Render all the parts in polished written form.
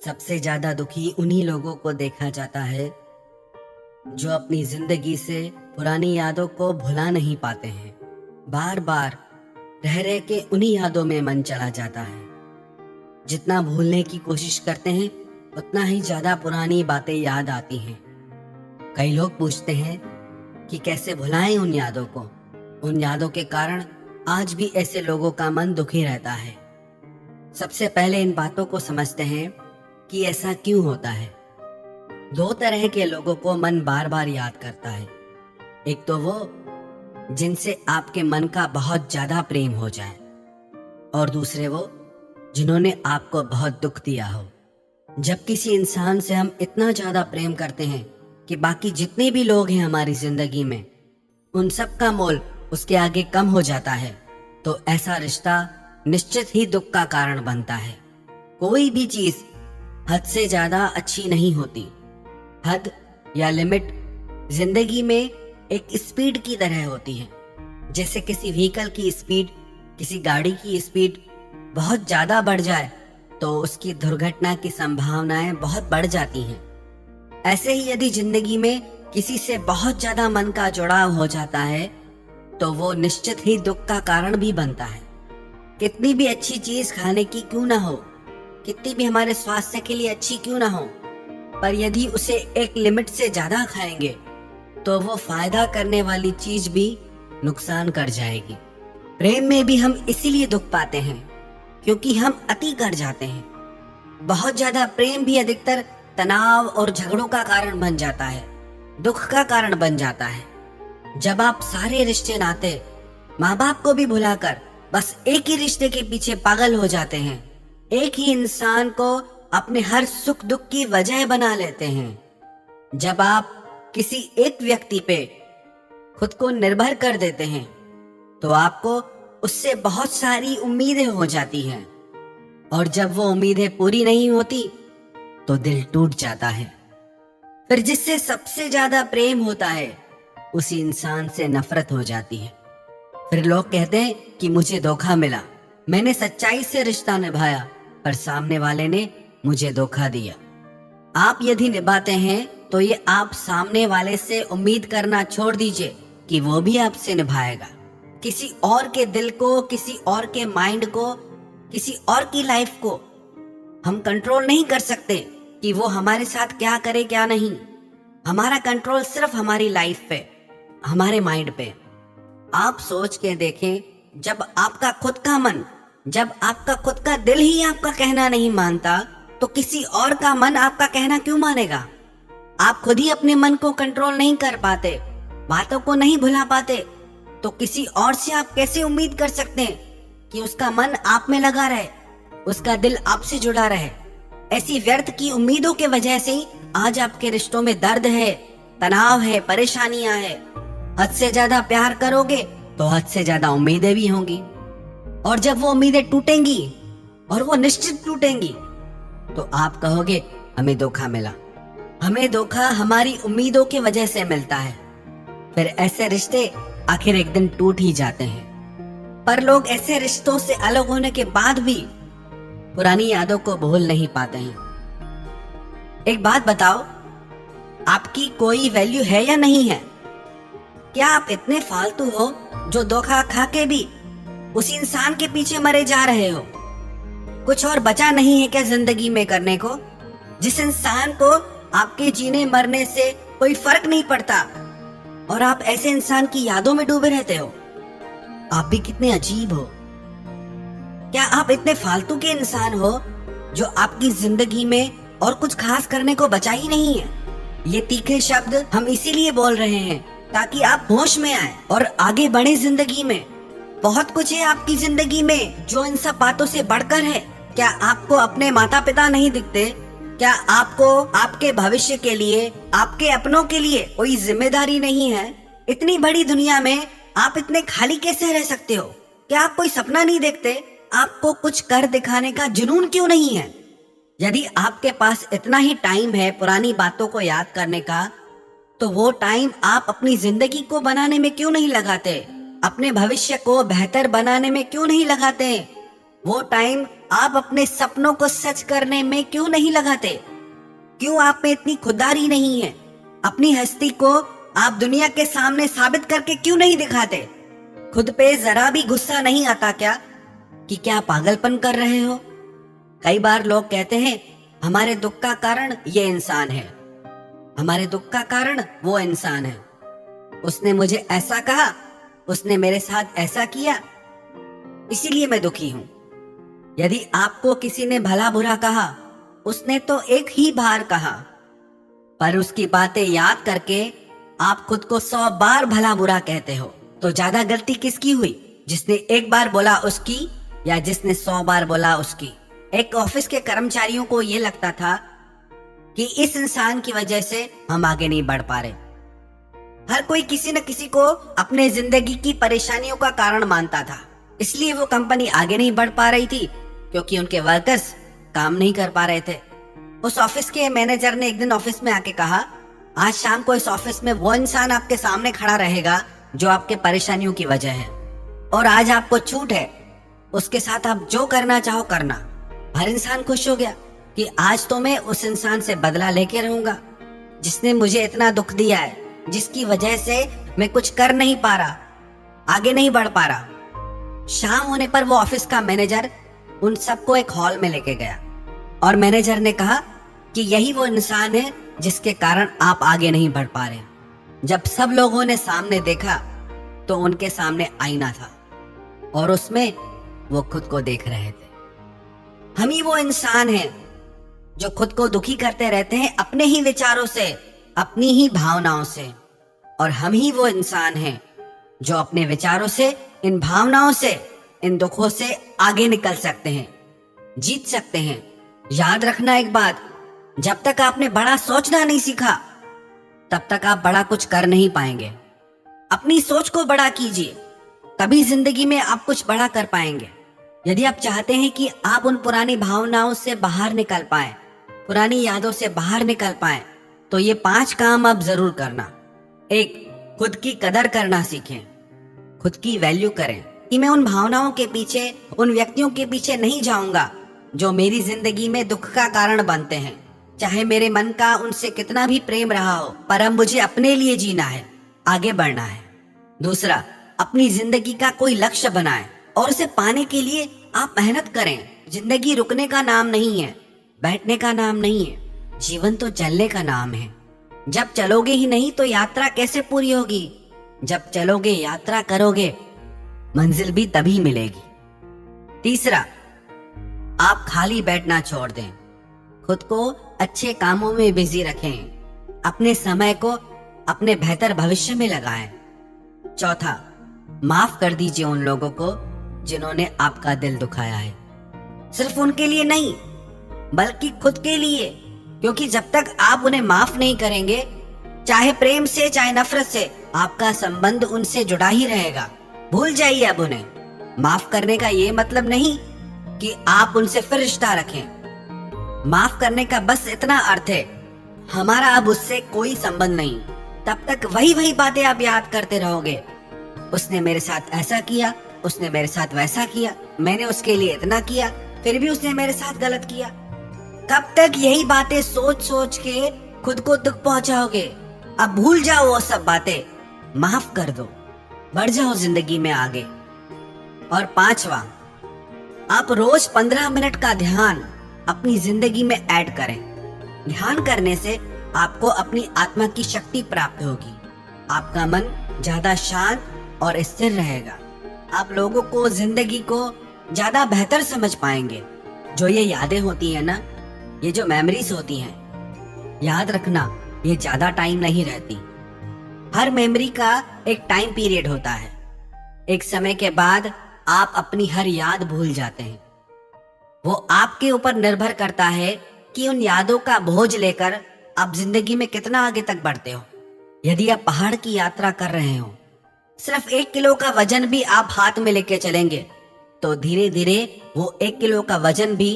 सबसे ज्यादा दुखी उन्हीं लोगों को देखा जाता है जो अपनी जिंदगी से पुरानी यादों को भुला नहीं पाते हैं। बार बार रह रह के उन्हीं यादों में मन चला जाता है। जितना भूलने की कोशिश करते हैं उतना ही ज्यादा पुरानी बातें याद आती हैं। कई लोग पूछते हैं कि कैसे भुलाएं उन यादों को। उन यादों के कारण आज भी ऐसे लोगों का मन दुखी रहता है। सबसे पहले इन बातों को समझते हैं कि ऐसा क्यों होता है। दो तरह के लोगों को मन बार बार याद करता है। एक तो वो जिनसे आपके मन का बहुत ज्यादा प्रेम हो जाए, और दूसरे वो जिन्होंने आपको बहुत दुख दिया हो। जब किसी इंसान से हम इतना ज्यादा प्रेम करते हैं कि बाकी जितने भी लोग हैं हमारी जिंदगी में उन सब का मोल उसके आगे कम हो जाता है, तो ऐसा रिश्ता निश्चित ही दुख का कारण बनता है। कोई भी चीज हद से ज्यादा अच्छी नहीं होती। हद या लिमिट जिंदगी में एक स्पीड की तरह होती है। जैसे किसी व्हीकल की स्पीड, किसी गाड़ी की स्पीड बहुत ज्यादा बढ़ जाए तो उसकी दुर्घटना की संभावनाएं बहुत बढ़ जाती हैं। ऐसे ही यदि जिंदगी में किसी से बहुत ज्यादा मन का जुड़ाव हो जाता है तो वो निश्चित ही दुख का कारण भी बनता है। कितनी भी अच्छी चीज खाने की क्यों ना हो, कितनी भी हमारे स्वास्थ्य के लिए अच्छी क्यों ना हो, पर यदि उसे एक लिमिट से ज्यादा खाएंगे तो वो फायदा करने वाली चीज भी नुकसान कर जाएगी। प्रेम में भी हम इसीलिए दुख पाते हैं क्योंकि हम अति कर जाते हैं। बहुत ज्यादा प्रेम भी अधिकतर तनाव और झगड़ों का कारण बन जाता है, दुख का कारण बन जाता है। जब आप सारे रिश्ते नाते, माँ बाप को भी भुलाकर बस एक ही रिश्ते के पीछे पागल हो जाते हैं, एक ही इंसान को अपने हर सुख दुख की वजह बना लेते हैं। जब आप किसी एक व्यक्ति पे खुद को निर्भर कर देते हैं तो आपको उससे बहुत सारी उम्मीदें हो जाती हैं, और जब वो उम्मीदें पूरी नहीं होती तो दिल टूट जाता है। फिर जिससे सबसे ज्यादा प्रेम होता है उसी इंसान से नफरत हो जाती है। फिर लोग कहते हैं कि मुझे धोखा मिला, मैंने सच्चाई से रिश्ता निभाया पर सामने वाले ने मुझे धोखा दिया। आप यदि निभाते हैं तो ये आप सामने वाले से उम्मीद करना छोड़ दीजिए कि वो भी आपसे निभाएगा। किसी और के दिल को, किसी और के माइंड को, किसी और की लाइफ को हम कंट्रोल नहीं कर सकते कि वो हमारे साथ क्या करे क्या नहीं। हमारा कंट्रोल सिर्फ हमारी लाइफ पे, हमारे माइंड पे। आप सोच के देखें, जब आपका खुद का मन, जब आपका खुद का दिल ही आपका कहना नहीं मानता तो किसी और का मन आपका कहना क्यों मानेगा। आप खुद ही अपने मन को कंट्रोल नहीं कर पाते, बातों को नहीं भुला पाते, तो किसी और से आप कैसे उम्मीद कर सकते हैं कि उसका मन आप में लगा रहे, उसका दिल आपसे जुड़ा रहे। ऐसी व्यर्थ की उम्मीदों के वजह से ही आज आपके रिश्तों में दर्द है, तनाव है, परेशानियां है। हद से ज्यादा प्यार करोगे तो हद से ज्यादा उम्मीदें भी होंगी, और जब वो उम्मीदें टूटेंगी, और वो निश्चित टूटेंगी, तो आप कहोगे हमें धोखा मिला। हमें धोखा हमारी उम्मीदों की वजह से मिलता है। फिर ऐसे रिश्ते आखिर एक दिन टूट ही जाते हैं। पर लोग ऐसे रिश्तों से अलग होने के बाद भी पुरानी यादों को भूल नहीं पाते हैं। एक बात बताओ, आपकी कोई वैल्यू है या नहीं है? क्या आप इतने फालतू हो जो धोखा खा के भी उसी इंसान के पीछे मरे जा रहे हो? कुछ और बचा नहीं है क्या जिंदगी में करने को? जिस इंसान को आपके जीने मरने से कोई फर्क नहीं पड़ता और आप ऐसे इंसान की यादों में डूबे रहते हो। आप भी कितने अजीब हो। क्या आप इतने फालतू के इंसान हो जो आपकी जिंदगी में और कुछ खास करने को बचा ही नहीं है? ये तीखे शब्द हम इसीलिए बोल रहे हैं ताकि आप होश में आए और आगे बढ़े जिंदगी में। बहुत कुछ है आपकी जिंदगी में जो इन सब बातों से बढ़कर है। क्या आपको अपने माता पिता नहीं दिखते? क्या आपको आपके भविष्य के लिए, आपके अपनों के लिए कोई जिम्मेदारी नहीं है? इतनी बड़ी दुनिया में आप इतने खाली कैसे रह सकते हो? क्या आप कोई सपना नहीं देखते? आपको कुछ कर दिखाने का जुनून क्यों नहीं है? यदि आपके पास इतना ही टाइम है पुरानी बातों को याद करने का, तो वो टाइम आप अपनी जिंदगी को बनाने में क्यों नहीं लगाते? अपने भविष्य को बेहतर बनाने में क्यों नहीं लगाते? वो टाइम आप अपने सपनों को सच करने में क्यों नहीं लगाते? क्यों आप में इतनी खुददारी नहीं है? अपनी हस्ती को आप दुनिया के सामने साबित करके क्यों नहीं दिखाते? खुद पे जरा भी गुस्सा नहीं आता क्या कि क्या पागलपन कर रहे हो? कई बार लोग कहते हैं हमारे दुख का कारण ये इंसान है, हमारे दुख का कारण वो इंसान है, उसने मुझे ऐसा कहा, उसने मेरे साथ ऐसा किया, इसीलिए मैं दुखी हूं। यदि आपको किसी ने भला बुरा कहा, उसने तो एक ही बार कहा, पर उसकी बातें याद करके आप खुद को 100 बार भला बुरा कहते हो। तो ज्यादा गलती किसकी हुई, जिसने एक बार बोला उसकी या जिसने 100 बार बोला उसकी? एक ऑफिस के कर्मचारियों को यह लगता था कि इस इंसान की वजह से हम आगे नहीं बढ़ पा रहे। हर कोई किसी न किसी को अपने जिंदगी की परेशानियों का कारण मानता था, इसलिए वो कंपनी आगे नहीं बढ़ पा रही थी, क्योंकि उनके वर्कर्स काम नहीं कर पा रहे थे। उस ऑफिस के मैनेजर ने एक दिन ऑफिस में आके कहा, आज शाम को इस ऑफिस में वो इंसान आपके सामने खड़ा रहेगा जो आपके परेशानियों की वजह है, और आज आपको छूट है, उसके साथ आप जो करना चाहो करना। हर इंसान खुश हो गया कि आज तो मैं उस इंसान से बदला लेके रहूंगा जिसने मुझे इतना दुख दिया है, जिसकी वजह से मैं कुछ कर नहीं पा रहा, आगे नहीं बढ़ पा रहा। शाम होने पर वो ऑफिस का मैनेजर उन सबको एक हॉल में लेके गया और मैनेजर ने कहा कि यही वो इंसान है जिसके कारण आप आगे नहीं बढ़ पा रहे। जब सब लोगों ने सामने देखा तो उनके सामने आईना था और उसमें वो खुद को देख रहे थे। हम ही वो इंसान हैं जो खुद को दुखी करते रहते हैं अपने ही विचारों से, अपनी ही भावनाओं से, और हम ही वो इंसान हैं जो अपने विचारों से, इन भावनाओं से, इन दुखों से आगे निकल सकते हैं, जीत सकते हैं। याद रखना एक बात, जब तक आपने बड़ा सोचना नहीं सीखा तब तक आप बड़ा कुछ कर नहीं पाएंगे। अपनी सोच को बड़ा कीजिए, तभी जिंदगी में आप कुछ बड़ा कर पाएंगे। यदि आप चाहते हैं कि आप उन पुरानी भावनाओं से बाहर निकल पाए, पुरानी यादों से बाहर निकल पाए, तो ये 5 काम आप जरूर करना। 1, खुद की कदर करना सीखें, खुद की वैल्यू करें कि मैं उन भावनाओं के पीछे, उन व्यक्तियों के पीछे नहीं जाऊंगा जो मेरी जिंदगी में दुख का कारण बनते हैं। चाहे मेरे मन का उनसे कितना भी प्रेम रहा हो, पर अब मुझे अपने लिए जीना है, आगे बढ़ना है। 2, अपनी जिंदगी का कोई लक्ष्य बनाएं और उसे पाने के लिए आप मेहनत करें। जिंदगी रुकने का नाम नहीं है, बैठने का नाम नहीं है, जीवन तो चलने का नाम है। जब चलोगे ही नहीं तो यात्रा कैसे पूरी होगी? जब चलोगे, यात्रा करोगे, मंजिल भी तभी मिलेगी। 3, आप खाली बैठना छोड़ दें, खुद को अच्छे कामों में बिजी रखें, अपने समय को अपने बेहतर भविष्य में लगाएं। 4, माफ कर दीजिए उन लोगों को जिन्होंने आपका दिल दुखाया है, सिर्फ उनके लिए नहीं बल्कि खुद के लिए, क्योंकि जब तक आप उन्हें माफ नहीं करेंगे, चाहे प्रेम से चाहे नफरत से, आपका संबंध उनसे जुड़ा ही रहेगा। भूल जाइए अब उन्हें। माफ करने का ये मतलब नहीं कि आप उनसे फिर रिश्ता रखें। माफ करने का बस इतना अर्थ है, हमारा अब उससे कोई संबंध नहीं। तब तक वही बातें आप याद करते रहोगे, उसने मेरे साथ ऐसा किया, उसने मेरे साथ वैसा किया, मैंने उसके लिए इतना किया, फिर भी उसने मेरे साथ गलत किया। कब तक यही बातें सोच सोच के खुद को दुख पहुंचाओगे? अब भूल जाओ वो सब बातें, माफ कर दो, बढ़ जाओ जिंदगी में आगे। और 5वां, आप रोज 15 मिनट का ध्यान अपनी जिंदगी में ऐड करें। ध्यान करने से आपको अपनी आत्मा की शक्ति प्राप्त होगी, आपका मन ज्यादा शांत और स्थिर रहेगा, आप लोगों को, जिंदगी को ज्यादा बेहतर समझ पाएंगे। जो ये यादें होती है ना, ये जो मेमोरीज होती हैं, याद रखना ये ज्यादा टाइम नहीं रहती। हर मेमोरी का एक टाइम पीरियड होता है, एक समय के बाद आप अपनी हर याद भूल जाते हैं। वो आपके ऊपर निर्भर करता है कि उन यादों का बोझ लेकर आप जिंदगी में कितना आगे तक बढ़ते हो। यदि आप पहाड़ की यात्रा कर रहे हो, सिर्फ 1 किलो का वजन भी आप हाथ में लेके चलेंगे, तो धीरे धीरे वो 1 किलो का वजन भी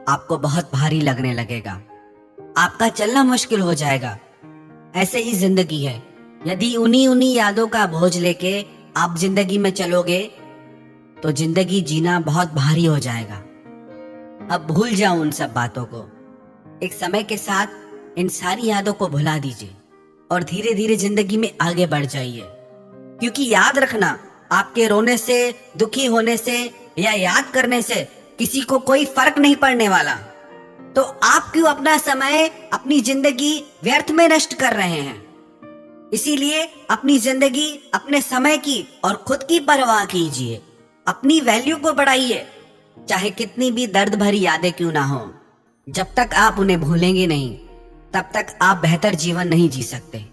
आपको बहुत भारी लगने लगेगा, आपका चलना मुश्किल हो जाएगा। ऐसे ही जिंदगी है, यदि उन्हीं यादों का बोझ लेके आप जिंदगी में चलोगे तो जिंदगी जीना बहुत भारी हो जाएगा। अब भूल जाओ उन सब बातों को। एक समय के साथ इन सारी यादों को भुला दीजिए और धीरे धीरे जिंदगी में आगे बढ़ जाइए। क्योंकि याद रखना, आपके रोने से, दुखी होने से या याद करने से किसी को कोई फर्क नहीं पड़ने वाला। तो आप क्यों अपना समय, अपनी जिंदगी व्यर्थ में नष्ट कर रहे हैं? इसीलिए अपनी जिंदगी, अपने समय की और खुद की परवाह कीजिए। अपनी वैल्यू को बढ़ाइए, चाहे कितनी भी दर्द भरी यादें क्यों ना हो। जब तक आप उन्हें भूलेंगे नहीं, तब तक आप बेहतर जीवन नहीं जी सकते।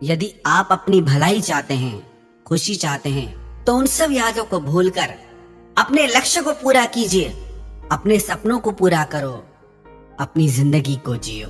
यदि आप अपनी भलाई चाहते हैं, खुशी चाहते हैं, तो उन सब यादों को भूलकर अपने लक्ष्य को पूरा कीजिए, अपने सपनों को पूरा करो, अपनी जिंदगी को जियो।